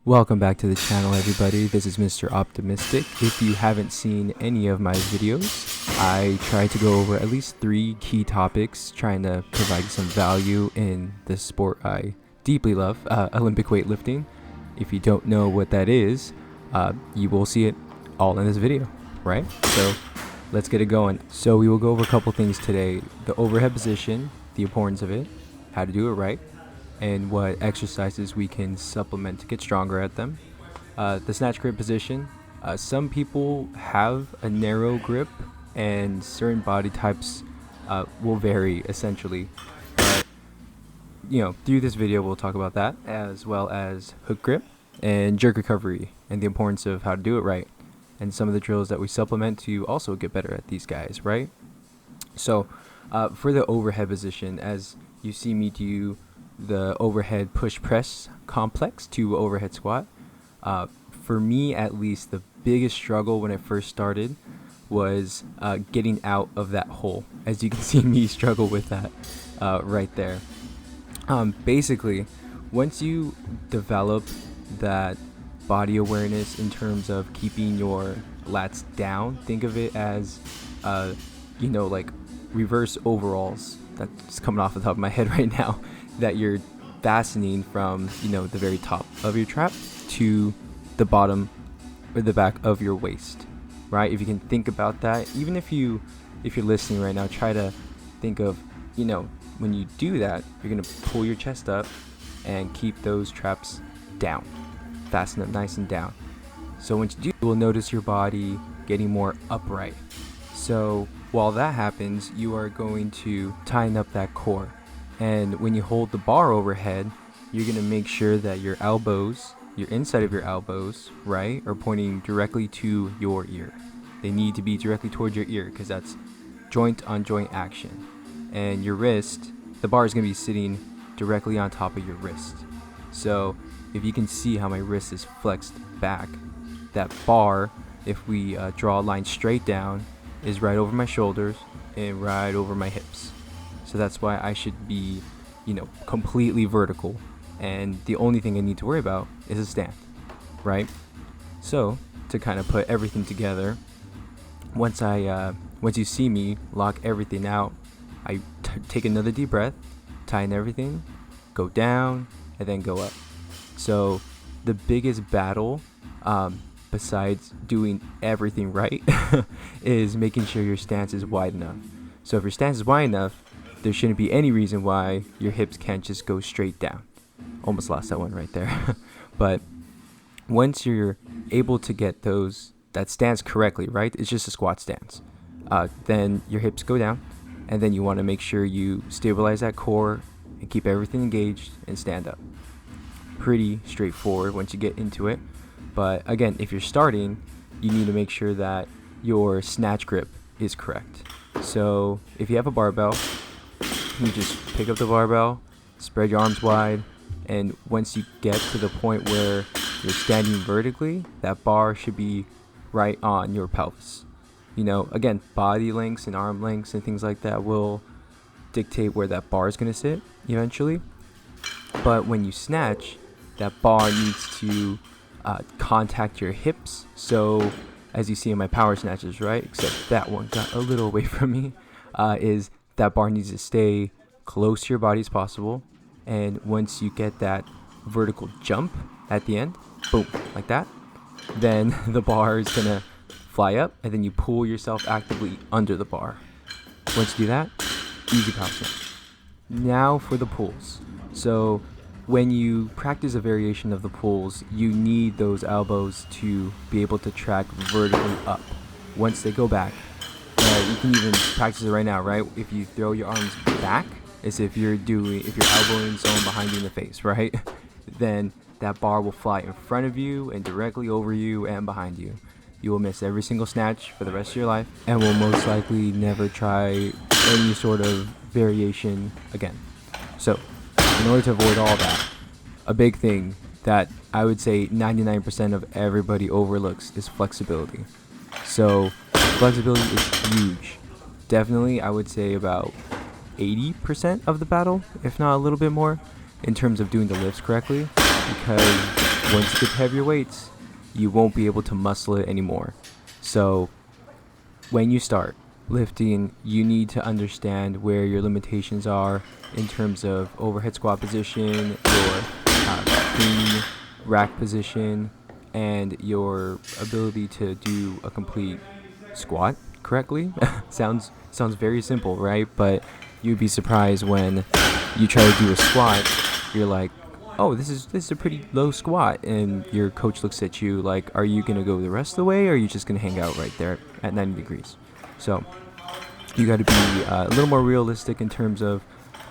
Welcome back to the channel, everybody. This is Mr. Optimistic. If you haven't seen any of my videos, I try to go over at least 3 key topics, trying to provide some value in the sport I deeply love, Olympic weightlifting. If you don't know what that is, you will see it all in this video, right? So let's get it going. So we will go over a couple things today: the overhead position, the importance of it, how to do it right, and what exercises we can supplement to get stronger at them. The snatch grip position. Some people have a narrow grip, and certain body types will vary essentially. But through this video, we'll talk about that, as well as hook grip and jerk recovery, and the importance of how to do it right, and some of the drills that we supplement to also get better at these guys, right? So for the overhead position, as you see me do the overhead push press complex to overhead squat, for me at least, the biggest struggle when I first started was getting out of that hole. As you can see me struggle with that right there. Basically, once you develop that body awareness in terms of keeping your lats down, think of it as like reverse overalls. That's coming off the top of my head right now, that you're fastening from the very top of your trap to the bottom or the back of your waist, right? If you can think about that, even if you're listening right now, try to think of when you do that, you're gonna pull your chest up and keep those traps down, fasten them nice and down. So once you do, you will notice your body getting more upright. So while that happens, you are going to tighten up that core. And when you hold the bar overhead, you're going to make sure that your elbows, your inside of your elbows, right, are pointing directly to your ear. They need to be directly towards your ear because that's joint on joint action. And your wrist, the bar is going to be sitting directly on top of your wrist. So if you can see how my wrist is flexed back, that bar, if we draw a line straight down, is right over my shoulders and right over my hips. So that's why I should be, completely vertical. And the only thing I need to worry about is a stand, right? So to kind of put everything together, once you see me lock everything out, I take another deep breath, tighten everything, go down, and then go up. So the biggest battle, besides doing everything right, is making sure your stance is wide enough. So if your stance is wide enough, there shouldn't be any reason why your hips can't just go straight down. Almost lost that one right there. But once you're able to get that stance correctly, right, it's just a squat stance, then your hips go down, and then you want to make sure you stabilize that core and keep everything engaged and stand up. Pretty straightforward once you get into it. But again, if you're starting, you need to make sure that your snatch grip is correct. So if you have a barbell, you just pick up the barbell, spread your arms wide, and once you get to the point where you're standing vertically, that bar should be right on your pelvis. Again, body lengths and arm lengths and things like that will dictate where that bar is going to sit eventually. But when you snatch, that bar needs to contact your hips. So as you see in my power snatches, right, except that one got a little away from me, is that bar needs to stay close to your body as possible. And once you get that vertical jump at the end, boom, like that, then the bar is gonna fly up, and then you pull yourself actively under the bar. Once you do that, easy power snatch. Now for the pulls. So when you practice a variation of the pulls, you need those elbows to be able to track vertically up. Once they go back, you can even practice it right now, right? If you throw your arms back, as if you're elbowing someone behind you in the face, right? Then that bar will fly in front of you and directly over you and behind you. You will miss every single snatch for the rest of your life, and will most likely never try any sort of variation again. So in order to avoid all that, a big thing that I would say 99% of everybody overlooks is flexibility. So flexibility is huge. Definitely, I would say about 80% of the battle, if not a little bit more, in terms of doing the lifts correctly, because once you get to heavier weights, you won't be able to muscle it anymore. So when you start lifting, you need to understand where your limitations are in terms of overhead squat position, your clean rack position, and your ability to do a complete squat correctly. sounds very simple, right? But you'd be surprised when you try to do a squat. You're like, oh, this is a pretty low squat, and your coach looks at you like, are you gonna go the rest of the way, or are you just gonna hang out right there at 90 degrees? So you got to be a little more realistic in terms of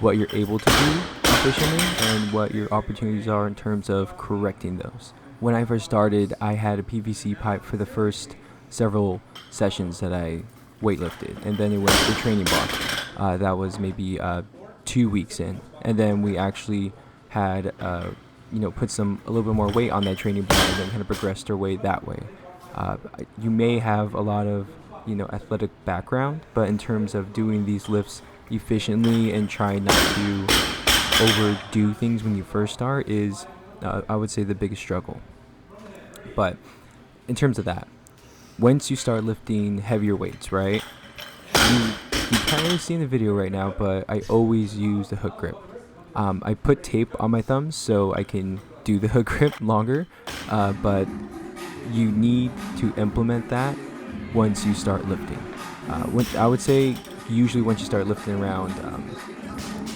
what you're able to do efficiently and what your opportunities are in terms of correcting those. When I first started, I had a PVC pipe for the first several sessions that I weightlifted, and then it went to the training bar. That was maybe 2 weeks in, and then we actually had put a little bit more weight on that training bar, and then kind of progressed our way that way. You may have a lot of athletic background, but in terms of doing these lifts efficiently and trying not to overdo things when you first start is I would say the biggest struggle. But in terms of that, once you start lifting heavier weights, right, you can't really see in the video right now, but I always use the hook grip. I put tape on my thumbs so I can do the hook grip longer, but you need to implement that once you start lifting. I would say usually once you start lifting around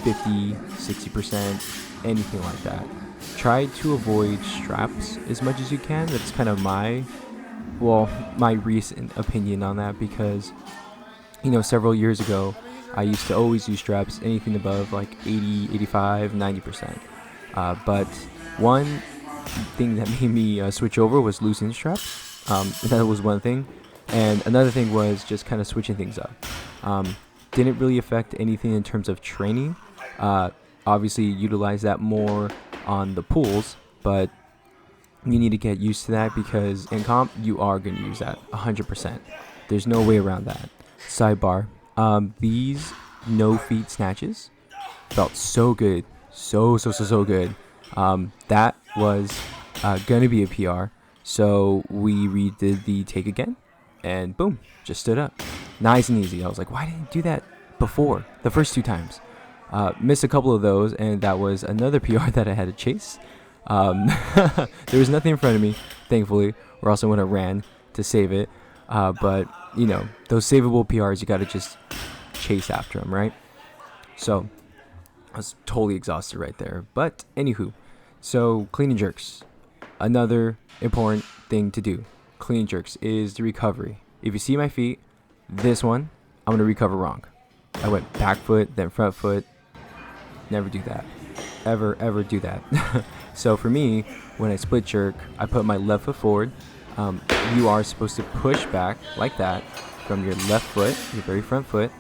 50, 60%, anything like that. Try to avoid straps as much as you can. That's kind of my recent opinion on that, because several years ago I used to always use straps, anything above like 80, 85, 90%. But one thing that made me switch over was loosening straps. That was one thing. And another thing was just kind of switching things up. Didn't really affect anything in terms of training. Obviously, utilize that more on the pools, but you need to get used to that, because in comp, you are going to use that 100%. There's no way around that. Sidebar, these no feet snatches felt so good. So good. That was going to be a PR. So we redid the take again, and boom, just stood up. Nice and easy. I was like, why didn't I do that before? The first 2 times. Missed a couple of those, and that was another PR that I had to chase. There was nothing in front of me, thankfully, or else I would have ran to save it. But, those savable PRs, you got to just chase after them, right? So I was totally exhausted right there. But anywho, so clean and jerks. Another important thing to do, clean and jerks, is the recovery. If you see my feet, this one, I'm going to recover wrong. I went back foot, then front foot. Never do that. Ever do that. So for me, when I split jerk, I put my left foot forward. You are supposed to push back like that from your left foot, your very front foot,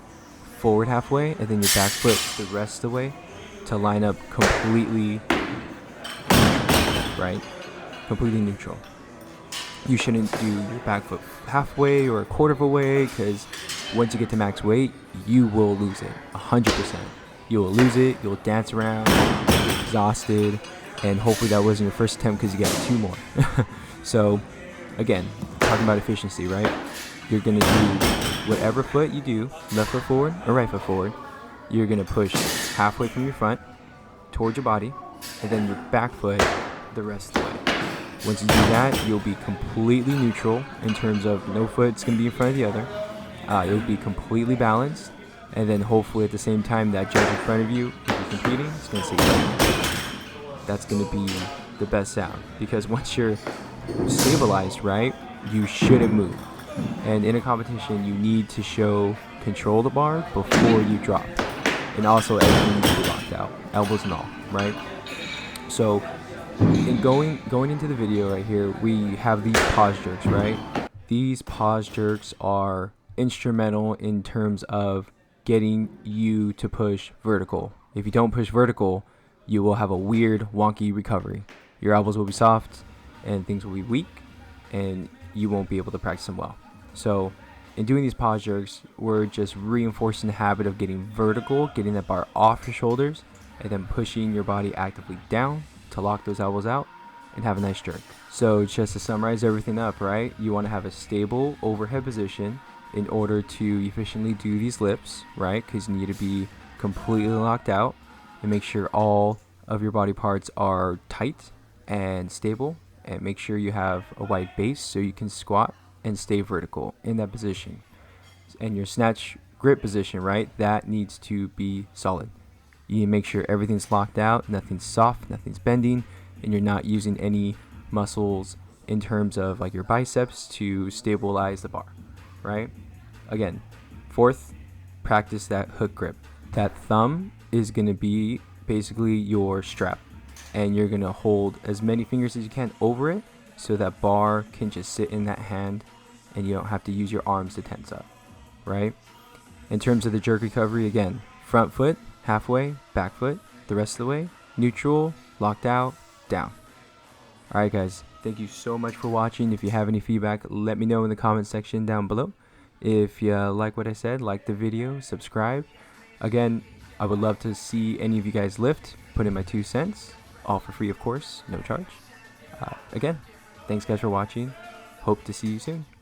forward halfway, and then your back foot the rest of the way to line up completely right? Completely neutral. You shouldn't do your back foot halfway or a quarter of a way, because once you get to max weight, you will lose it 100%. You will lose it, you'll dance around, you'll be exhausted, and hopefully that wasn't your first attempt, because you got 2 more. So again, talking about efficiency, right? You're going to do whatever foot you do, left foot forward or right foot forward, you're going to push halfway from your front towards your body, and then your back foot the rest of the way. Once you do that, you'll be completely neutral in terms of no foot's going to be in front of the other. You'll be completely balanced, and then hopefully at the same time that judge in front of you, if you're competing, is going to say, that's going to be the best sound, because once you're stabilized, right, you shouldn't move. And in a competition, you need to show control of the bar before you drop, and also everything needs to be locked out, elbows and all, right? So in going into the video right here, we have these pause jerks, right? These pause jerks are instrumental in terms of getting you to push vertical. If you don't push vertical, you will have a weird, wonky recovery. Your elbows will be soft, and things will be weak, and you won't be able to practice them well. So in doing these pause jerks, we're just reinforcing the habit of getting vertical, getting that bar off your shoulders, and then pushing your body actively down to lock those elbows out, and have a nice jerk. So just to summarize everything up, right? You want to have a stable overhead position in order to efficiently do these lifts, right? Because you need to be completely locked out and make sure all of your body parts are tight and stable, and make sure you have a wide base so you can squat and stay vertical in that position. And your snatch grip position, right? That needs to be solid. You need to make sure everything's locked out, nothing's soft, nothing's bending, and you're not using any muscles in terms of like your biceps to stabilize the bar, right? Again, fourth, practice that hook grip. That thumb is going to be basically your strap, and you're going to hold as many fingers as you can over it so that bar can just sit in that hand and you don't have to use your arms to tense up, right? In terms of the jerk recovery, again, front foot, halfway, back foot, the rest of the way, neutral, locked out, down. Alright guys, thank you so much for watching. If you have any feedback, let me know in the comment section down below. If you like what I said, like the video, subscribe. Again, I would love to see any of you guys lift, put in my 2 cents, all for free of course, no charge. Again, thanks guys for watching. Hope to see you soon.